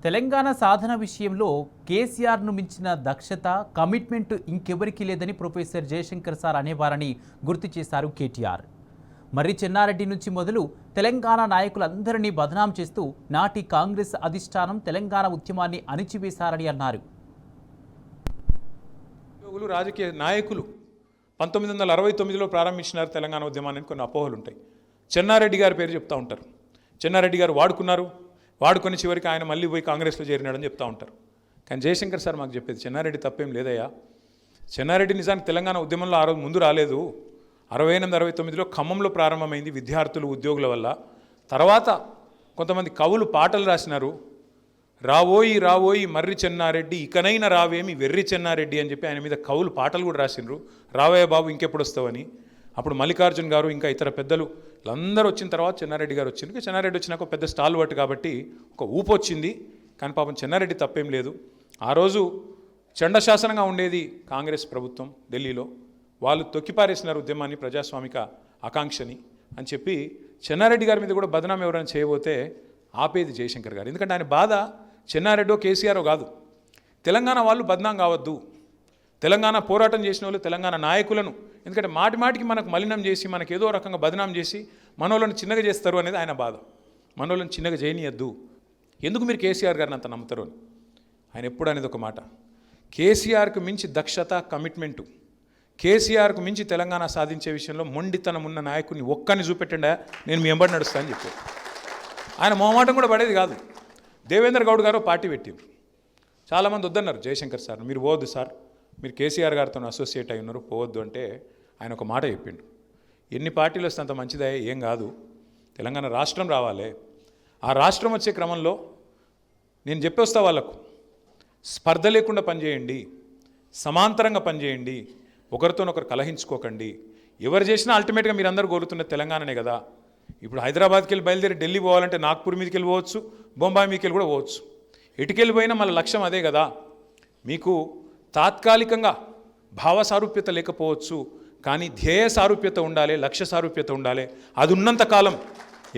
తెలంగాణ సాధన విషయంలో కేసీఆర్ను మించిన దక్షత కమిట్మెంట్ ఇంకెవరికీ లేదని ప్రొఫెసర్ జయశంకర్ సార్ అనేవారని గుర్తు చేశారు కేటీఆర్. మర్రి చెన్నారెడ్డి నుంచి మొదలు తెలంగాణ నాయకులందరినీ బదనాం చేస్తూ నాటి కాంగ్రెస్ అధిష్టానం తెలంగాణ ఉద్యమాన్ని అణిచివేశారని అన్నారు. రాజకీయ నాయకులు 1969లో ప్రారంభించినారు తెలంగాణ ఉద్యమాన్ని. కొన్ని అపోహలు ఉంటాయి. చెన్నారెడ్డి గారి పేరు చెప్తూ ఉంటారు. చెన్నారెడ్డి గారు వాడుకొని చివరికి ఆయన మళ్ళీ పోయి కాంగ్రెస్లో చేరినాడని చెప్తూ ఉంటారు. కానీ జయశంకర్ సార్ మాకు చెప్పేది చెన్నారెడ్డి తప్పేం లేదయ్యా. చెన్నారెడ్డి నిజానికి తెలంగాణ ఉద్యమంలో ఆ రోజు ముందు రాలేదు. 68, 69లో ఖమ్మంలో ప్రారంభమైంది విద్యార్థులు ఉద్యోగుల వల్ల. తర్వాత కొంతమంది కవులు పాటలు రాసినారు. రావోయి రావోయి మర్రి చెన్నారెడ్డి ఇకనైనా రావేమి వెర్రి చెన్నారెడ్డి అని చెప్పి ఆయన మీద కవులు పాటలు కూడా రాసినారు. రావయ్య బాబు ఇంకెప్పుడు వస్తావని. అప్పుడు మల్లికార్జున్ గారు ఇంకా ఇతర పెద్దలు అందరూ వచ్చిన తర్వాత చెన్నారెడ్డి గారు వచ్చింది. చెన్నారెడ్డి వచ్చినాక పెద్ద స్టాల్ పట్టు కాబట్టి ఒక ఊపు వచ్చింది. కానీ పాపం చెన్నారెడ్డి తప్పేం లేదు. ఆ రోజు చండశాసనంగా ఉండేది కాంగ్రెస్ ప్రభుత్వం ఢిల్లీలో. వాళ్ళు తొక్కిపారేసినారు ఉద్యమాన్ని, ప్రజాస్వామిక ఆకాంక్షని అని చెప్పి చెన్నారెడ్డి గారి మీద కూడా బదనాం ఎవరైనా చేయబోతే ఆపేది జయశంకర్ గారు. ఎందుకంటే ఆయన బాధ చెన్నారెడ్డో కేసీఆరో కాదు, తెలంగాణ వాళ్ళు బదనాం కావద్దు, తెలంగాణ పోరాటం చేసిన వాళ్ళు తెలంగాణ నాయకులను ఎందుకంటే మాటికి మనకు మలినం చేసి మనకు ఏదో రకంగా బదనాం చేసి మనోళ్ళని చిన్నగా చేస్తారు అనేది ఆయన బాధ. మనోళ్ళని చిన్నగా చేయనియద్దు, ఎందుకు మీరు కేసీఆర్ గారిని అంత నమ్ముతారు అని ఆయన ఎప్పుడు అనేది ఒక మాట. కేసీఆర్కు మించి దక్షత కమిట్మెంటు, కేసీఆర్కు మించి తెలంగాణ సాధించే విషయంలో మొండితనం ఉన్న నాయకుడిని ఒక్కని చూపెట్టండా నేను మీ వెంబడి నడుస్తా అని చెప్పారు. ఆయన మొహమాటం కూడా పడేది కాదు. దేవేంద్ర గౌడ్ గారు పార్టీ పెట్టిండ్రు. చాలామంది వద్దన్నారు జయశంకర్ సార్, మీరు పోవద్దు సార్, మీరు కేసీఆర్ గారితో అసోసియేట్ అయి ఉన్నారు, పోవద్దు అంటే ఆయన ఒక మాట చెప్పిండు. ఎన్ని పార్టీలు వస్తే అంత మంచిదే, ఏం కాదు, తెలంగాణ రాష్ట్రం రావాలి. ఆ రాష్ట్రం వచ్చే క్రమంలో నేను చెప్పేస్తా వాళ్ళకు, స్పర్ధ లేకుండా పనిచేయండి, సమాంతరంగా పనిచేయండి, ఒకరితోనొకరు కలహించుకోకండి. ఎవరు చేసినా అల్టిమేట్గా మీరు అందరూ కోరుతున్న తెలంగాణనే కదా. ఇప్పుడు హైదరాబాద్కి వెళ్ళి బయలుదేరి ఢిల్లీ పోవాలంటే నాగ్పూర్ మీదకి వెళ్ళి పోవచ్చు, బొంబాయి మీదకి వెళ్ళి కూడా పోవచ్చు. ఎటుకెళ్ళిపోయినా మళ్ళీ లక్ష్యం అదే కదా. మీకు తాత్కాలికంగా భావ సారూప్యత లేకపోవచ్చు, కానీ ధ్యేయ సారూప్యత ఉండాలి, లక్ష్య సారూప్యత ఉండాలి. అది ఉన్నంతకాలం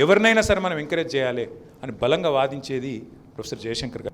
ఎవరినైనా సరే మనం ఎంకరేజ్ చేయాలి అని బలంగా వాదించేది ప్రొఫెసర్ జయశంకర్ గారు.